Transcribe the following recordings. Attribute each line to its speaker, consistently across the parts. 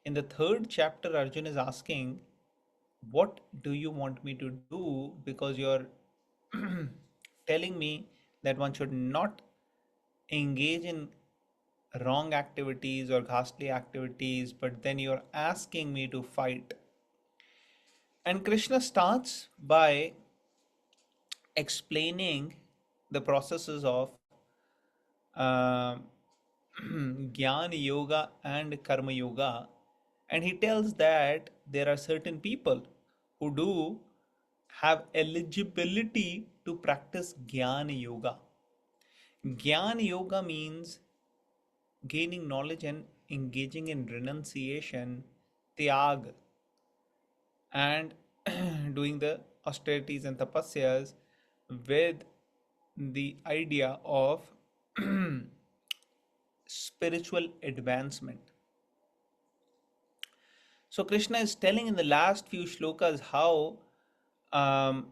Speaker 1: In the third chapter, Arjun is asking, what do you want me to do? Because you're telling me that one should not engage in wrong activities or ghastly activities, but then you're asking me to fight. And Krishna starts by explaining the processes of uh, Jnana Yoga and Karma Yoga. And he tells that there are certain people who do have eligibility to practice Jnana Yoga. Jnana Yoga means gaining knowledge and engaging in renunciation, tyag, and doing the austerities and tapasyas with the idea of spiritual advancement. So Krishna is telling in the last few shlokas how um,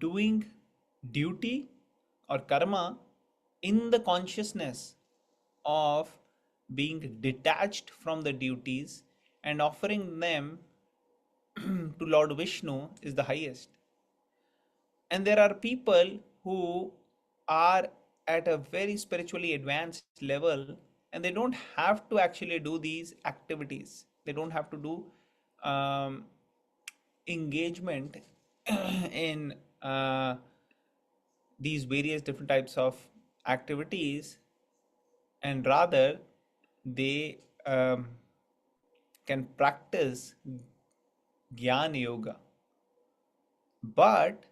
Speaker 1: doing duty or karma in the consciousness of being detached from the duties and offering them to Lord Vishnu is the highest. And there are people who are at a very spiritually advanced level and they don't have to actually do these activities. They don't have to do um, engagement in these various different types of activities, and rather they can practice Jnana Yoga. But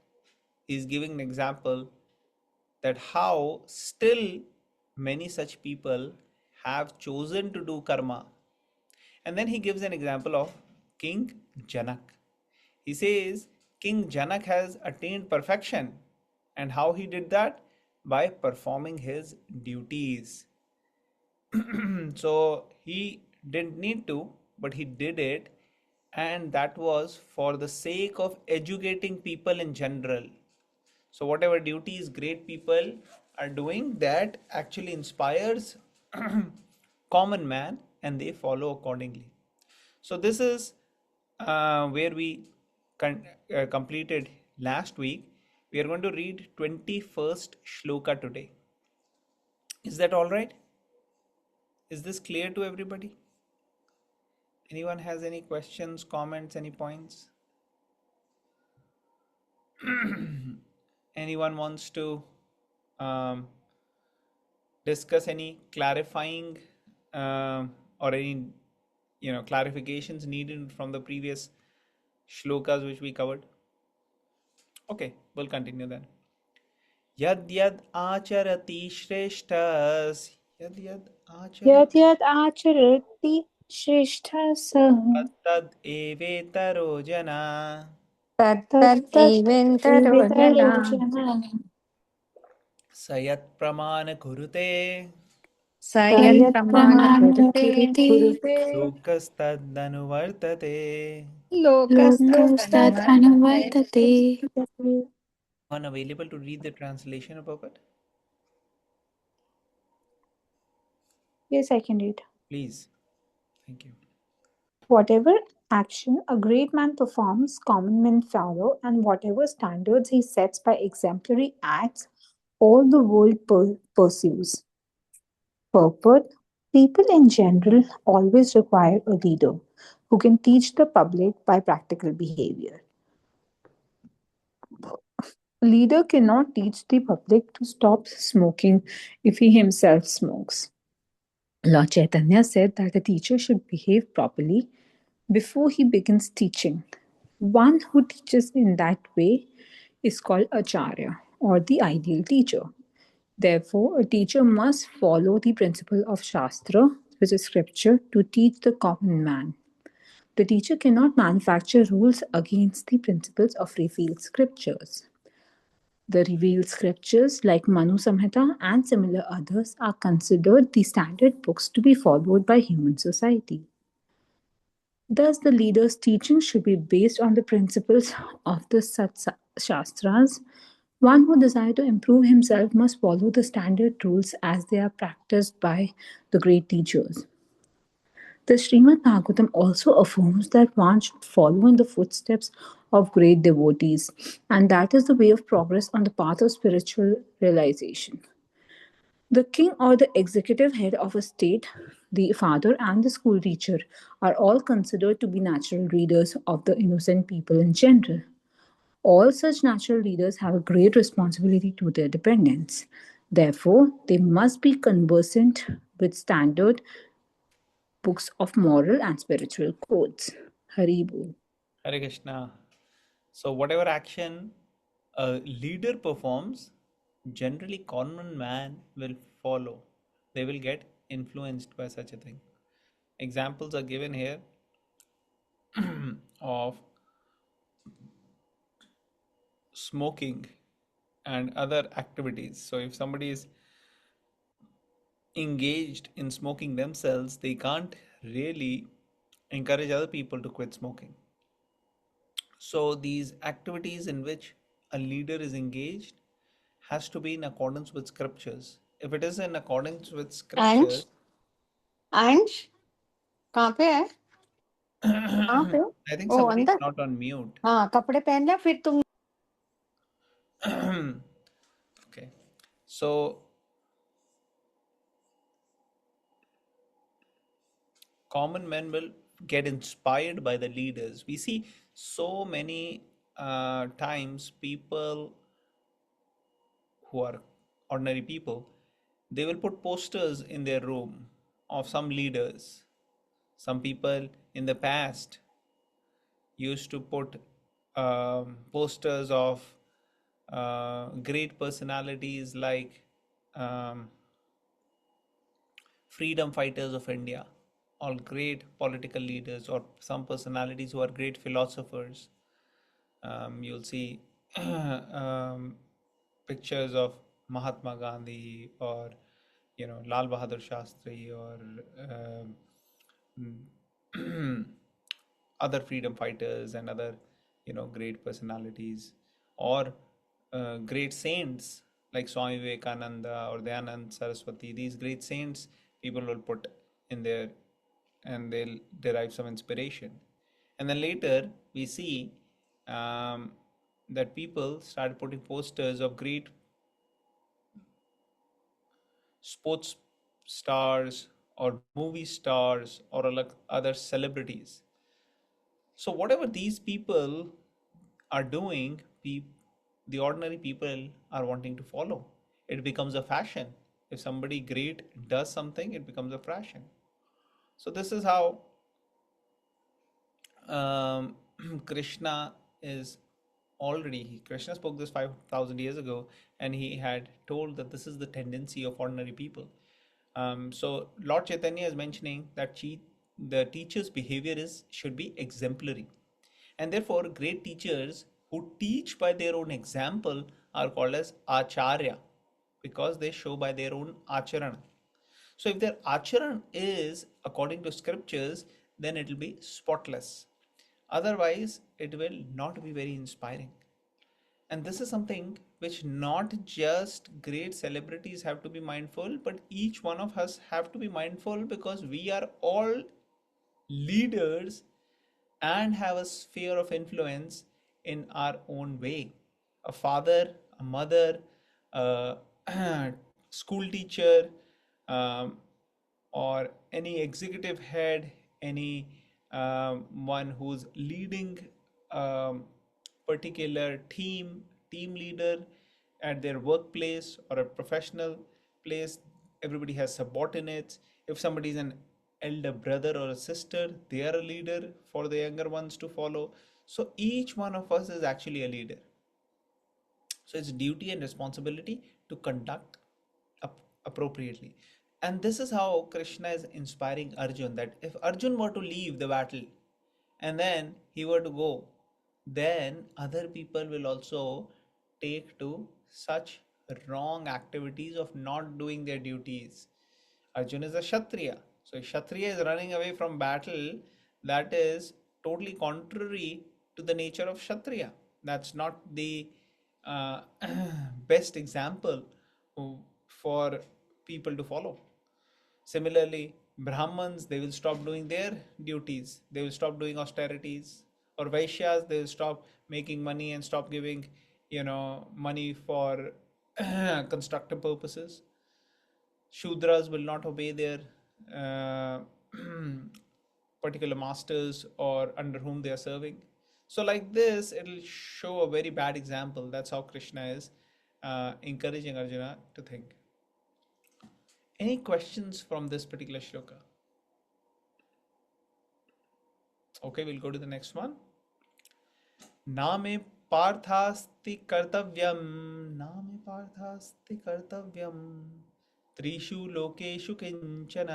Speaker 1: is giving an example that how still many such people have chosen to do karma. And then he gives an example of King Janak. He says King Janak has attained perfection. And how he did that? By performing his duties. So he didn't need to, but he did it. And that was for the sake of educating people in general. So whatever duties great people are doing, that actually inspires common man and they follow accordingly. So this is where we completed last week. We are going to read 21st shloka today. Is that all right? Is this clear to everybody? Anyone has any questions, comments, any points? Anyone wants to um, discuss any clarifying or any clarifications needed from the previous shlokas which we covered? Okay, we'll continue then. Yad yad acharati shreshtas, yad yad
Speaker 2: यद्
Speaker 1: acharati
Speaker 2: यद् आचरति श्रेष्ठः सः
Speaker 1: tad evetaro jana
Speaker 2: तत्तत्
Speaker 3: तदेवेन्तरो
Speaker 2: वितरो
Speaker 3: जनाः
Speaker 2: जनाः
Speaker 1: sayat pramana kurute
Speaker 3: स
Speaker 2: स यत् प्रमाणं
Speaker 3: यत्प्रमाणं
Speaker 2: कुरुते
Speaker 1: lokastad anuvartate.
Speaker 2: लोकस्तत्
Speaker 3: लोकस्तदनुवर्तते.
Speaker 2: अनुवर्तते.
Speaker 1: One available to read the translation about it?
Speaker 2: Yes, I can read.
Speaker 1: Please. Thank you.
Speaker 2: Whatever action a great man performs, common men follow, and whatever standards he sets by exemplary acts, all the world pursues. Purport: people in general always require a leader who can teach the public by practical behavior. A leader cannot teach the public to stop smoking if he himself smokes. Lord Chaitanya said that a teacher should behave properly before he begins teaching. One who teaches in that way is called Acharya, or the ideal teacher. Therefore, a teacher must follow the principle of Shastra, which is scripture, to teach the common man. The teacher cannot manufacture rules against the principles of revealed scriptures. The revealed scriptures, like Manu Samhita and similar others, are considered the standard books to be followed by human society. Thus, the leader's teaching should be based on the principles of the Shastras. One who desires to improve himself must follow the standard rules as they are practiced by the great teachers. The Srimad Bhagavatam also affirms that one should follow in the footsteps of great devotees, and that is the way of progress on the path of spiritual realization. The king or the executive head of a state, the father, and the school teacher are all considered to be natural leaders of the innocent people in general. All such natural leaders have a great responsibility to their dependents. Therefore, they must be conversant with standard books of moral and spiritual codes. Haribol.
Speaker 1: Hare Krishna. So, whatever action a leader performs, generally common man will follow. They will get influenced by such a thing. Examples are given here of smoking and other activities. So, if somebody is engaged in smoking themselves, they can't really encourage other people to quit smoking. So these activities in which a leader is engaged has to be in accordance with scriptures. If it is in accordance with
Speaker 3: अंश
Speaker 1: scriptures,
Speaker 3: अंश कहाँ पे है कहाँ पे
Speaker 1: I think
Speaker 3: O
Speaker 1: somebody is
Speaker 3: अंदर
Speaker 1: not on mute.
Speaker 3: हाँ कपड़े पहन लिया फिर तुम
Speaker 1: Okay. So common men will get inspired by the leaders. We see so many times people who are ordinary people, they will put posters in their room of some leaders. Some people in the past used to put posters of great personalities like um, freedom fighters of India, all great political leaders, or some personalities who are great philosophers. You'll see pictures of Mahatma Gandhi or Lal Bahadur Shastri or other freedom fighters and other great personalities or great saints like Swami Vivekananda or Dayanand Saraswati. These great saints people will put in there and they'll derive some inspiration. And then later we see that people started putting posters of great sports stars or movie stars or like other celebrities. So whatever these people are doing, the ordinary people are wanting to follow. It becomes a fashion. If somebody great does something, it becomes a fashion. So this is how um, Krishna is Krishna spoke this 5,000 years ago, and he had told that this is the tendency of ordinary people. So Lord Chaitanya is mentioning that the teacher's behavior should be exemplary, and therefore great teachers who teach by their own example are called as acharya because they show by their own acharana. So if their acharan is according to scriptures, then it will be spotless. Otherwise, it will not be very inspiring. And this is something which not just great celebrities have to be mindful, but each one of us have to be mindful because we are all leaders and have a sphere of influence in our own way. A father, a mother, a school teacher, um, or any executive head, any one who's leading um, particular team leader at their workplace or a professional place. Everybody has subordinates. If somebody is an elder brother or a sister, they are a leader for the younger ones to follow. So each one of us is actually a leader. So it's duty and responsibility to conduct appropriately. And this is how Krishna is inspiring Arjun, that if Arjun were to leave the battle and then he were to go, then other people will also take to such wrong activities of not doing their duties. Arjun is a Kshatriya. So if Kshatriya is running away from battle, that is totally contrary to the nature of Kshatriya. That's not the uh, best example for people to follow. Similarly, Brahmins, they will stop doing their duties. They will stop doing austerities. Or Vaishyas, they will stop making money and stop giving, money for constructive purposes. Shudras will not obey their uh, particular masters or under whom they are serving. So, like this, it'll show a very bad example. That's how Krishna is encouraging Arjuna to think. Any questions from this particular shloka? Okay, we'll go to the next one. नामे पार्थास्ति कर्तव्यम नामे पार्थास्ति कर्तव्यम त्रिषु लोकेषु किंचन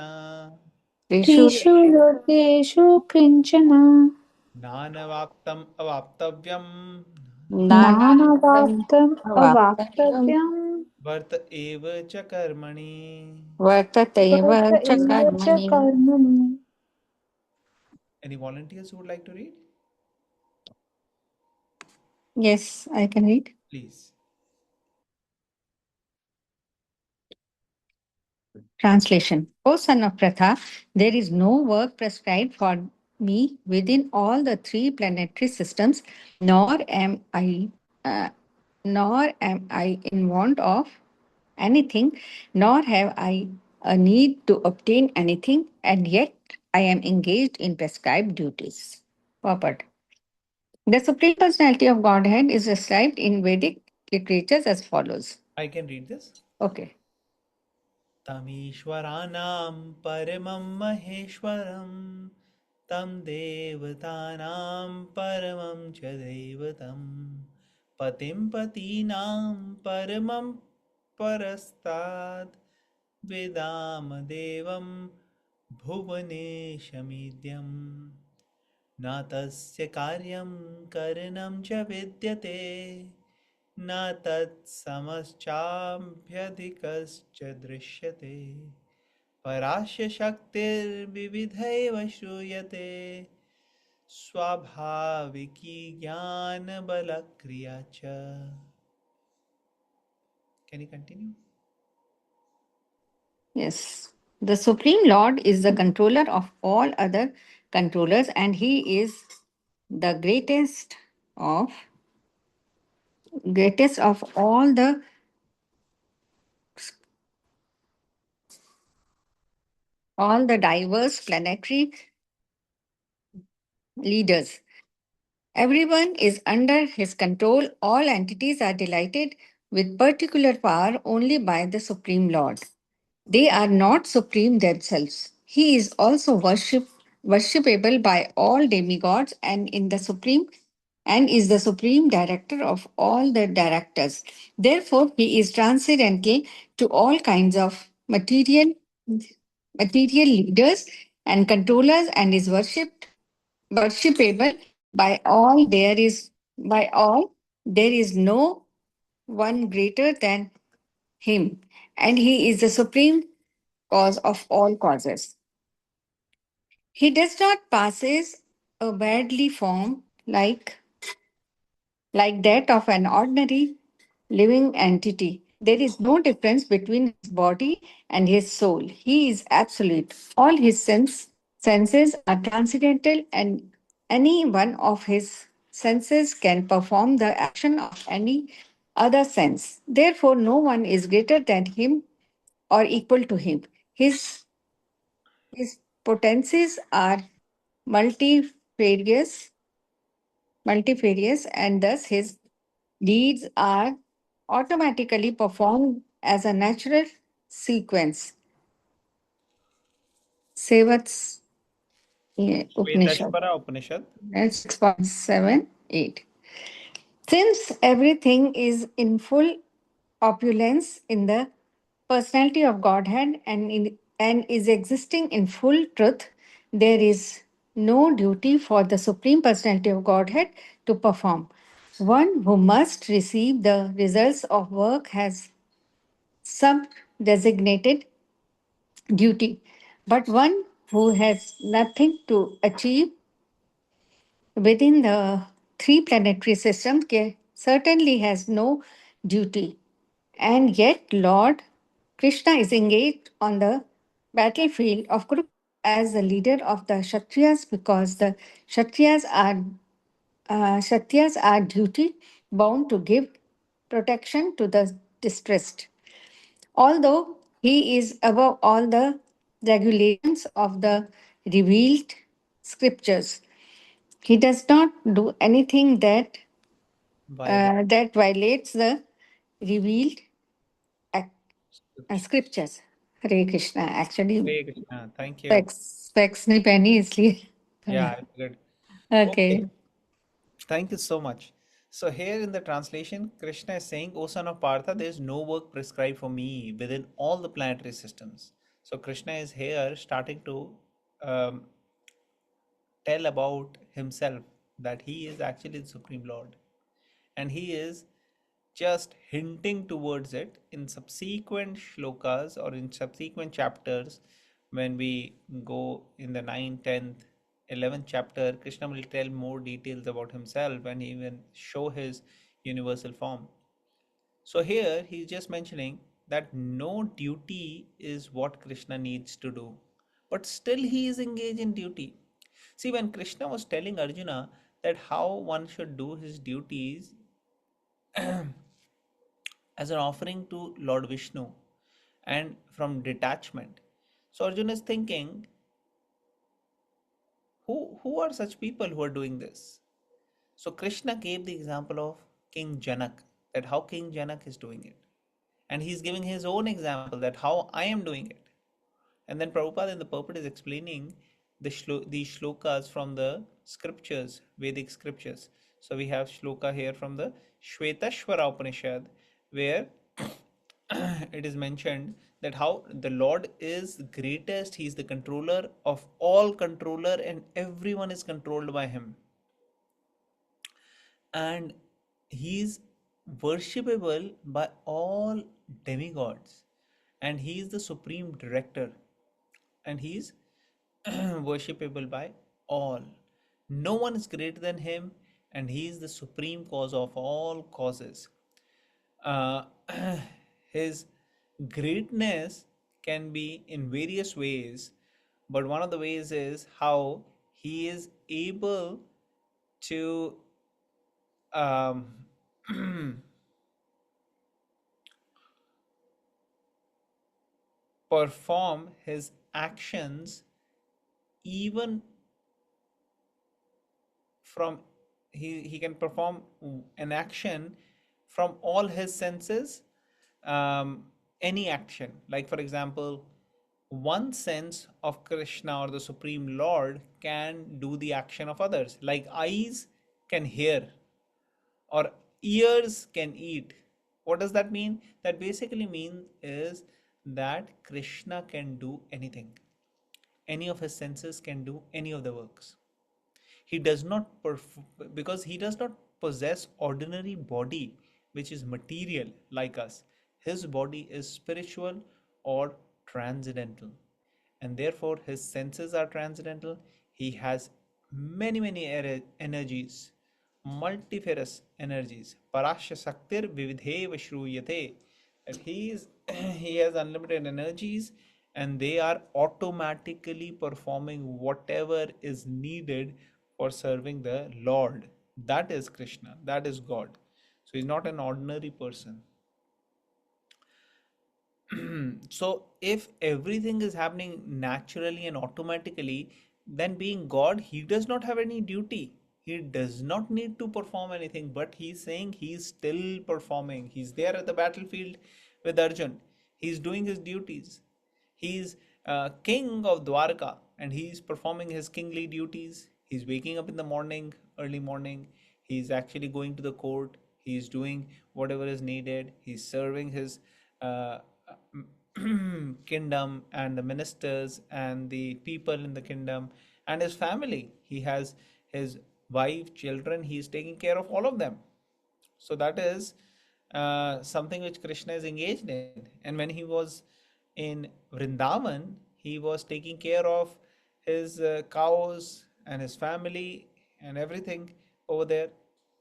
Speaker 3: त्रिषु
Speaker 2: त्रिषु लोकेषु किञ्चन
Speaker 1: नानवाप्तम अवाप्तव्यम
Speaker 3: नानार्थम्
Speaker 2: नानवाप्तम्
Speaker 3: अवाप्तव्यम्
Speaker 2: अवाप्तव्यम्
Speaker 1: वर्त एव च कर्मणि.
Speaker 3: वर्ततैव
Speaker 2: वर्त
Speaker 3: च
Speaker 2: एव च
Speaker 3: कर्मणि.
Speaker 2: कर्मणि.
Speaker 1: Any volunteers who would like to read?
Speaker 3: Yes, I can read.
Speaker 1: Please.
Speaker 3: Translation. O son of Pratha, there is no work prescribed for me within all the three planetary systems, nor am I, uh, nor am I in want of anything, nor have I a need to obtain anything, and yet I am engaged in prescribed duties. Purport. The Supreme Personality of Godhead is described in Vedic literatures as follows.
Speaker 1: I can read this.
Speaker 3: Okay.
Speaker 1: तमीश्वराणां परमं महेश्वरं तं देवतानां परमं च दैवतं पतिं पतीनां परमं परस्तात् वेदाम देवं भुवनेशमीड्यम् न तस्य कार्यं करणं च विद्यते न तत्समश्चाभ्यधिकश्च दृश्यते परास्य शक्तिर्विविधैव श्रूयते स्वाभाविकी ज्ञानबलक्रिया च. Can you continue?
Speaker 3: Yes. The Supreme Lord is the controller of all other controllers, and he is the greatest of all the diverse planetary leaders. Everyone is under his control. All entities are delighted with particular power only by the Supreme Lord. They are not supreme themselves. He is also worshipable by all demigods and is the supreme director of all the directors. Therefore, he is transcendental to all kinds of material leaders and controllers and is worshipable by all. There is no one greater than him, and he is the supreme cause of all causes. He does not possess a badly form like that of an ordinary living entity. There is no difference between his body and his soul. He is absolute. All his senses are transcendental, and any one of his senses can perform the action of any other sense. Therefore, no one is greater than him or equal to him. His potencies are multifarious, multifarious, and thus his deeds are automatically performed as a natural sequence. Sevats Upanishad.
Speaker 1: Svetashvara Upanishad.
Speaker 3: That's 6.78. Since everything is in full opulence in the personality of Godhead and is existing in full truth, there is no duty for the Supreme Personality of Godhead to perform. One who must receive the results of work has some designated duty, but one who has nothing to achieve within the three planetary systems certainly has no duty. And yet, Lord Krishna is engaged on the battlefield of Kurukshetra as the leader of the Kshatriyas because the Kshatriyas are duty bound to give protection to the distressed. Although he is above all the regulations of the revealed scriptures, he does not do anything
Speaker 1: Violate
Speaker 3: that violates the revealed ac-
Speaker 1: scriptures.
Speaker 3: scriptures. Hare Krishna. Actually,
Speaker 1: Hare Krishna. Thank you.
Speaker 3: specs नहीं पहनी इसलिए
Speaker 1: Yeah,
Speaker 3: थोड़ा.
Speaker 1: good. Okay.
Speaker 3: Okay.
Speaker 1: Thank you so much. So here in the translation, Krishna is saying, O son of Partha, there is no work prescribed for me within all the planetary systems. So Krishna is here starting to um, tell about himself that he is actually the Supreme Lord. And he is just hinting towards it in subsequent shlokas or in subsequent chapters. When we go in the 9th, 10th, 11th chapter, Krishna will tell more details about himself and even show his universal form. So here he's just mentioning that no duty is what Krishna needs to do, but still he is engaged in duty. See, when Krishna was telling Arjuna that how one should do his duties as an offering to Lord Vishnu and from detachment. So Arjuna is thinking, who are such people who are doing this? So Krishna gave the example of King Janak, that how King Janak is doing it. And he's giving his own example that how I am doing it. And then Prabhupada in the purport is explaining these shlokas from the scriptures, Vedic scriptures. So we have shloka here from the Shvetashvara Upanishad, where it is mentioned that how the Lord is greatest, he is the controller of all controller, and everyone is controlled by him. And he is worshipable by all demigods, and he is the supreme director, and he is worshipable by all. No one is greater than him, and he is the supreme cause of all causes. Uh, his greatness can be in various ways, but one of the ways is how he is able to um, perform his actions even from he can perform an action from all his senses, any action, like for example, one sense of Krishna or the Supreme Lord can do the action of others, like eyes can hear or ears can eat. What does that mean? That basically means is that Krishna can do anything, any of his senses can do any of the works. He does not because he does not possess ordinary body which is material like us. His body is spiritual or transcendental, and therefore his senses are transcendental. He has many energies, multifarious energies. Parasya Saktir Vividheva Shruyate. That he is he has unlimited energies, and they are automatically performing whatever is needed for serving the Lord. That is Krishna, that is God. So he's not an ordinary person. So if everything is happening naturally and automatically, then being God, he does not have any duty. He does not need to perform anything, but he's saying he's still performing. He's there at the battlefield with Arjun. He's doing his duties. He's king of Dwarka, and he's performing his kingly duties. He's waking up in the morning, early morning. He's actually going to the court. He's doing whatever is needed. He's serving his uh, kingdom and the ministers and the people in the kingdom and his family. He has his wife, children. He's taking care of all of them. So that is something which Krishna is engaged in. And when he was in Vrindavan, he was taking care of his cows and his family and everything over there.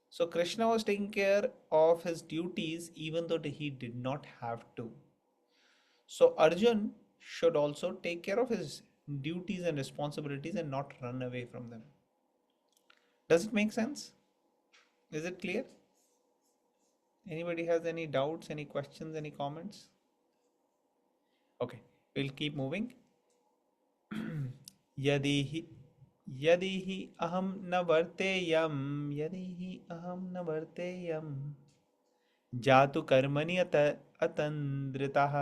Speaker 1: So Krishna was taking care of his duties even though he did not have to. So Arjun should also take care of his duties and responsibilities and not run away from them. Does it make sense? Is it clear? Anybody has any doubts, any questions, any comments? Okay, we'll keep moving. यदि हि यदि हि अहं न वर्तेयं यदि हि अहं न वर्तेयं जातु कर्मणि अतन्द्रितः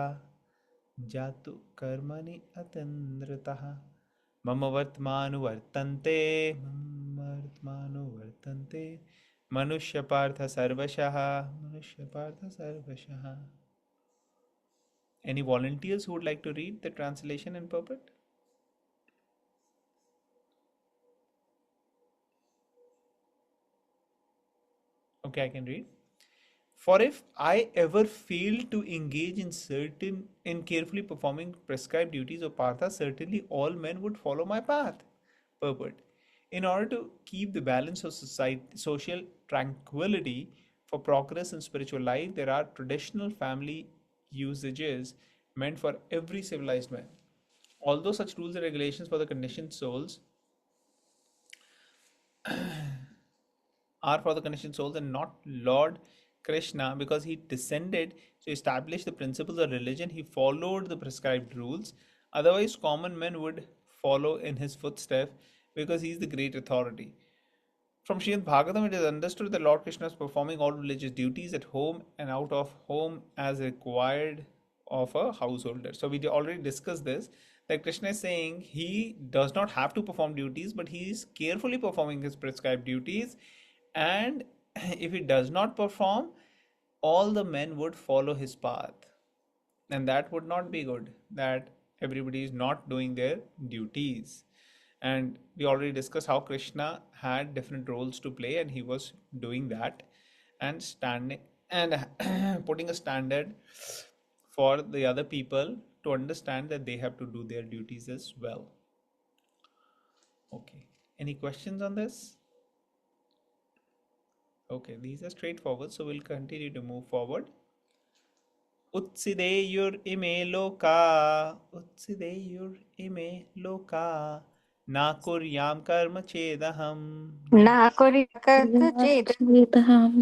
Speaker 1: जातु कर्मणि अतन्द्रितः मम वर्तमानुवर्तन्ते मनुष्यपार्थ सर्वशः मनुष्यपार्थ सर्वशः. Any volunteers who would like to read the translation in purport? Okay, I can read. For if I ever fail to engage in carefully performing prescribed duties of partha, certainly all men would follow my path. Purport. In order to keep the balance of social tranquility for progress in spiritual life, there are traditional family usages meant for every civilized man. Although such rules and regulations for the conditioned souls are for the conditioned souls and not Lord Krishna, because he descended to establish the principles of religion, he followed the prescribed rules. Otherwise, common men would follow in his footsteps because he is the great authority. From Srimad Bhagavatam, it is understood that Lord Krishna is performing all religious duties at home and out of home as required of a householder. So we already discussed this, that Krishna is saying he does not have to perform duties, but he is carefully performing his prescribed duties. And if he does not perform, all the men would follow his path. And that would not be good, that everybody is not doing their duties. And we already discussed how Krishna had different roles to play, and he was doing that and standing and putting a standard for the other people to understand that they have to do their duties as well. Okay, any questions on this? Okay, these are straightforward, so we'll continue to move forward. उत्सिदेयुर् इमे लोका उत्सिदेयुर् इमे लोका न कुर्यां कर्म चेदहम्
Speaker 2: Vedaham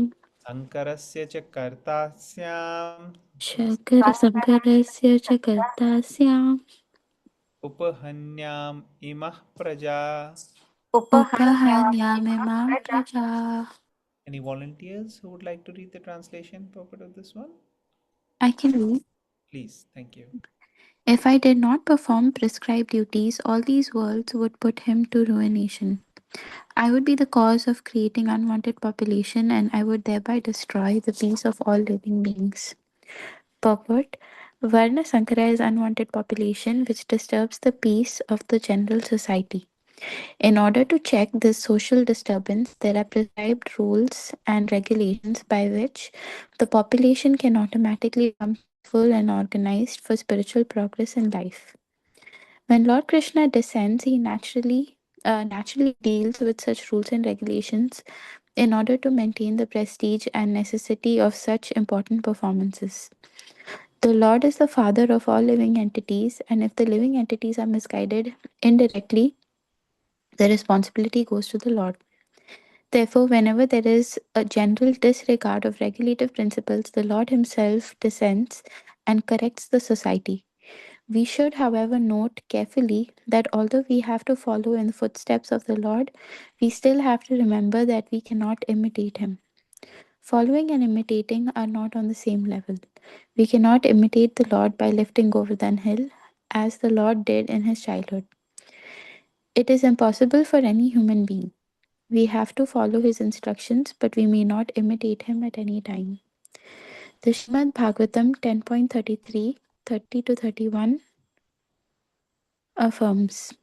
Speaker 1: शङ्करस्य च कर्ता स्याम्
Speaker 2: Shakara Sankarasya Chakartasyam
Speaker 1: उपहन्याम् इमः प्रजा.
Speaker 2: Upahanyamimam Praja.
Speaker 1: Any volunteers who would like to read the translation purport of this one?
Speaker 2: I can read.
Speaker 1: Please, thank you.
Speaker 2: If I did not perform prescribed duties, all these worlds would put him to ruination. I would be the cause of creating unwanted population, and I would thereby destroy the peace of all living beings. Purport. Varna Sankara is unwanted population which disturbs the peace of the general society. In order to check this social disturbance, there are prescribed rules and regulations by which the population can automatically become peaceful and organized for spiritual progress in life. When Lord Krishna descends, he naturally deals with such rules and regulations in order to maintain the prestige and necessity of such important performances. The Lord is the father of all living entities, and if the living entities are misguided indirectly, the responsibility goes to the Lord. Therefore, whenever there is a general disregard of regulative principles, the Lord Himself descends and corrects the society. We should, however, note carefully that although we have to follow in the footsteps of the Lord, we still have to remember that we cannot imitate Him. Following and imitating are not on the same level. We cannot imitate the Lord by lifting Govardhan Hill, as the Lord did in His childhood. It is impossible for any human being. We have to follow his instructions, but we may not imitate him at any time. The Srimad Bhagavatam 10.33, 30 to 31 affirms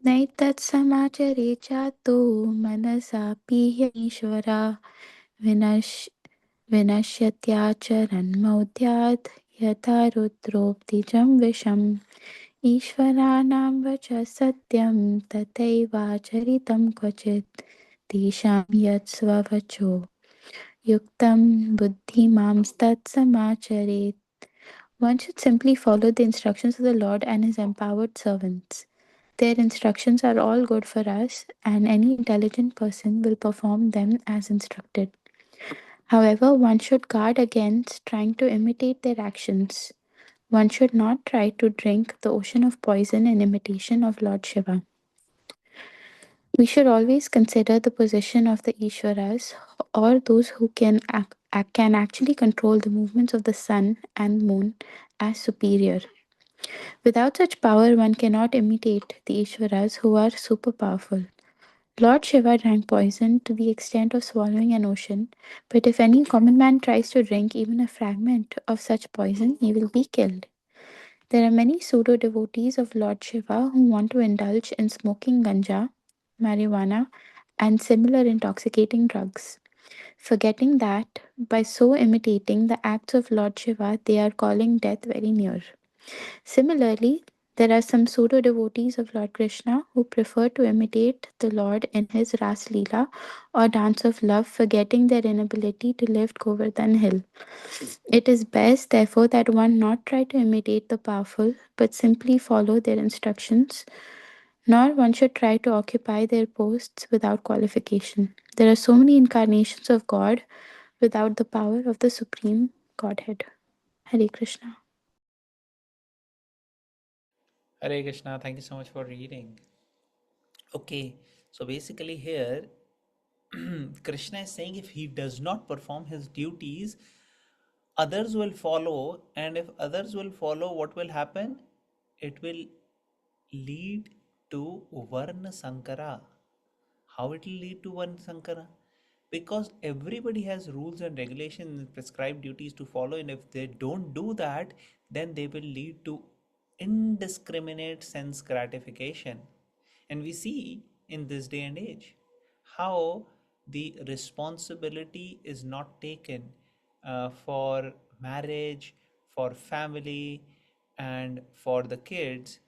Speaker 2: Naitat samachare chato manasa ishvara vinashyatyacharan maudhyat yatha rudroptijam visham ईश्वराणां वच सत्यं तथैवाचरितं क्वचित् तेषां यत् स्ववचो युक्तं बुद्धिमांस्तत्समाचरेत्
Speaker 4: One should simply follow the instructions of the Lord and his empowered servants. Their instructions are all good for us, and any intelligent person will perform them as instructed. However, one should guard against trying to imitate their actions. One should not try to drink the ocean of poison in imitation of Lord Shiva. We should always consider the position of the Ishwaras, or those who can actually control the movements of the sun and moon, as superior. Without such power, one cannot imitate the Ishwaras who are super powerful. Lord Shiva drank poison to the extent of swallowing an ocean, but if any common man tries to drink even a fragment of such poison, he will be killed. There are many pseudo devotees of Lord Shiva who want to indulge in smoking ganja, marijuana, and similar intoxicating drugs, forgetting that by so imitating the acts of Lord Shiva, they are calling death very near. Similarly, there are some pseudo devotees of Lord Krishna who prefer to imitate the Lord in his Ras Leela or dance of love, forgetting their inability to lift Govardhan Hill. It is best, therefore, that one not try to imitate the powerful, but simply follow their instructions, nor one should try to occupy their posts without qualification. There are so many incarnations of God without the power of the Supreme Godhead. Hare Krishna.
Speaker 1: Hare Krishna, thank you so much for reading. Okay, so basically here, Krishna is saying if he does not perform his duties, others will follow, and if others will follow, what will happen? It will lead to Varna Sankara. How it will lead to Varna Sankara? Because everybody has rules and regulations and prescribed duties to follow, and if they don't do that, then they will lead to indiscriminate sense gratification. And we see in this day and age how the responsibility is not taken for marriage, for family, and for the kids.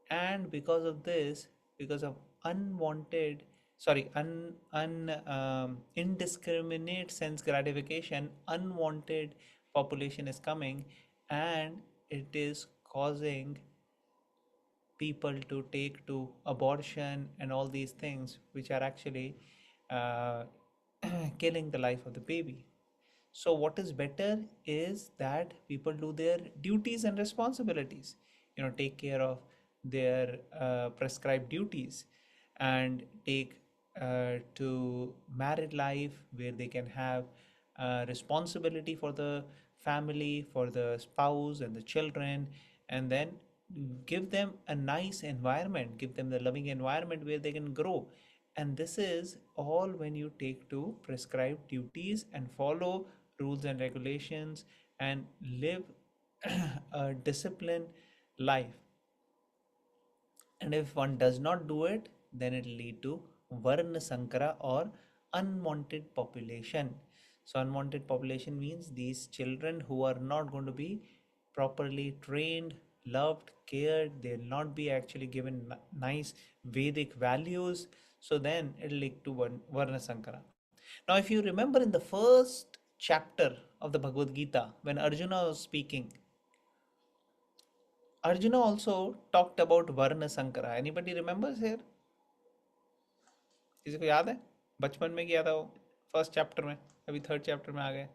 Speaker 1: And because of this, because of unwanted, sorry, indiscriminate sense gratification, unwanted population is coming, and it is causing people to take to abortion and all these things, which are actually uh, killing the life of the baby. So, what is better is that people do their duties and responsibilities, take care of their prescribed duties, and take to married life where they can have responsibility for the family, for the spouse and the children, and then give them a nice environment, give them the loving environment where they can grow. And this is all when you take to prescribed duties and follow rules and regulations and live a disciplined life. And if one does not do it, then it will lead to Varna Sankara or unwanted population. So, unwanted population means these children who are not going to be properly trained, loved, cared, they'll not be actually given nice Vedic values. So, then it will lead to Varna Sankara. Now, if you remember in the first chapter of the Bhagavad Gita, when Arjuna was speaking, Arjuna also talked about Varna Sankara. Anybody remembers here? किसी को याद है? बचपन में किया था वो first chapter में, अभी थर्ड चैप्टर में आ गए.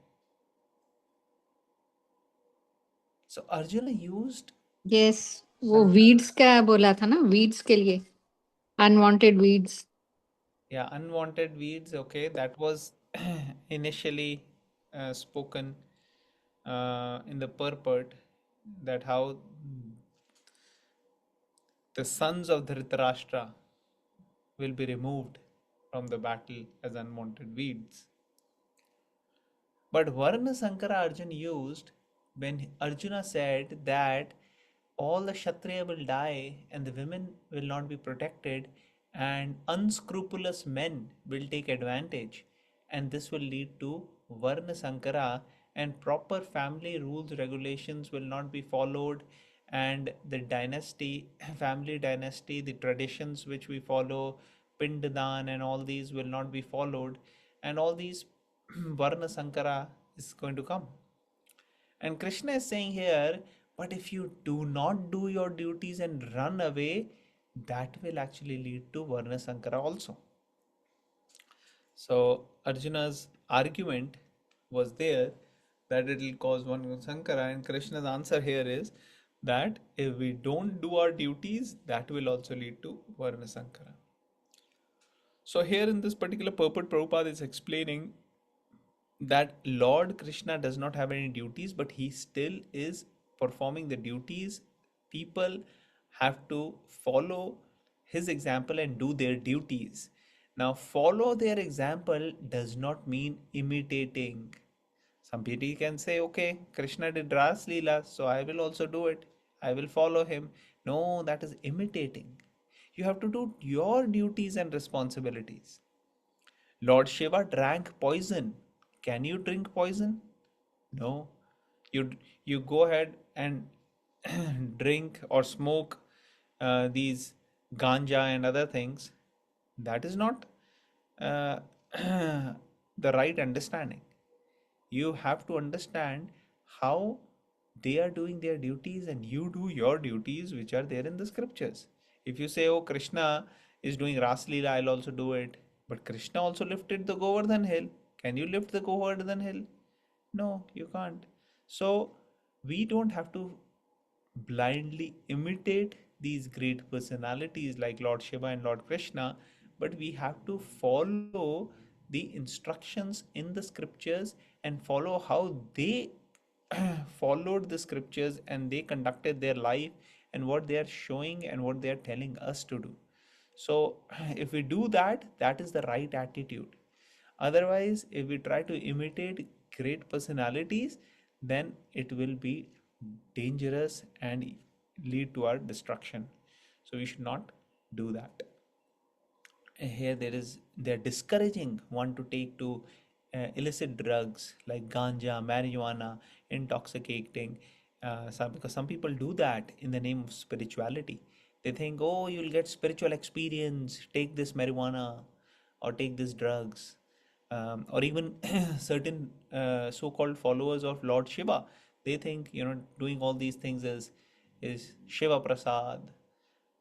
Speaker 1: So Arjuna used
Speaker 3: यस, वो वीड्स का बोला था ना, वीड्स के लिए, unwanted weeds.
Speaker 1: unwanted weeds. Okay, that was initially spoken in the purport, that how the sons of Dhritarashtra will be removed from the battle as unwanted weeds. But Varna Sankara Arjuna used when Arjuna said that all the Kshatriya will die and the women will not be protected, and unscrupulous men will take advantage, and this will lead to Varna Sankara, and proper family rules regulations will not be followed, and the dynasty, family dynasty, the traditions which we follow, Pindadan and all these will not be followed, and all these Varna Sankara is going to come. And Krishna is saying here, but if you do not do your duties and run away, that will actually lead to Varna Sankara also. So Arjuna's argument was there that it will cause Varna Sankara, and Krishna's answer here is that if we don't do our duties, that will also lead to Varna Sankara. So here in this particular purport, Prabhupada is explaining that Lord Krishna does not have any duties, but he still is performing the duties. People have to follow his example and do their duties. Now, follow their example does not mean imitating. Some people can say, okay, Krishna did Ras Leela, so I will also do it. I will follow him. No, that is imitating. You have to do your duties and responsibilities. Lord Shiva drank poison. Can you drink poison? No. You you go ahead and drink or smoke these ganja and other things. That is not uh, the right understanding. You have to understand how they are doing their duties and you do your duties which are there in the scriptures. If you say, oh, Krishna is doing Ras Leela, I'll also do it. But Krishna also lifted the Govardhan hill. Can you lift the Govardhan hill? No, you can't. So we don't have to blindly imitate these great personalities like Lord Shiva and Lord Krishna, but we have to follow the instructions in the scriptures and follow how they followed the scriptures and they conducted their life and what they are showing and what they are telling us to do. So, if we do that, that is the right attitude. Otherwise, if we try to imitate great personalities, then it will be dangerous and lead to our destruction. So we should not do that. Here they're discouraging one to take to illicit drugs like ganja, marijuana, intoxicating, because some people do that in the name of spirituality. They think, oh, you'll get spiritual experience, take this marijuana or take these drugs. Or even certain so-called followers of Lord Shiva, they think, doing all these things is Shiva Prasad,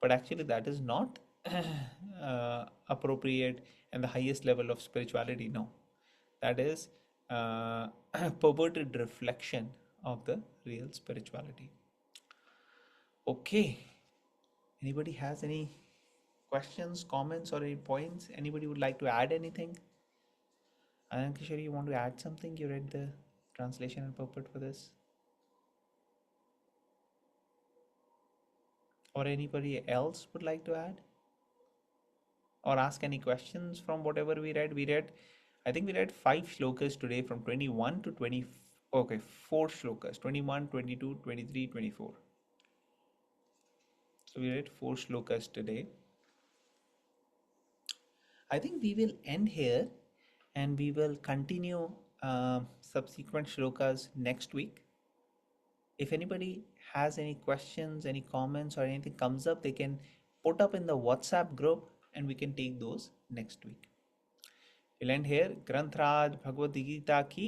Speaker 1: but actually that is not appropriate and the highest level of spirituality. No, that is perverted reflection of the real spirituality. Okay, anybody has any questions, comments, or any points? Anybody would like to add anything? Anand Kishore, you want to add something? You read the translation and purport for this? Or anybody else would like to add? Or ask any questions from whatever we read? I think we read 5 shlokas today from 21 to 20. Okay, 4 shlokas, 21, 22, 23, 24. So we read 4 shlokas today. I think we will end here and we will continue subsequent shlokas next week. If anybody has any questions, any comments, or anything comes up, they can put up in the WhatsApp group and we can take those next week. We'll end here. Granth Raj Bhagavad Gita ki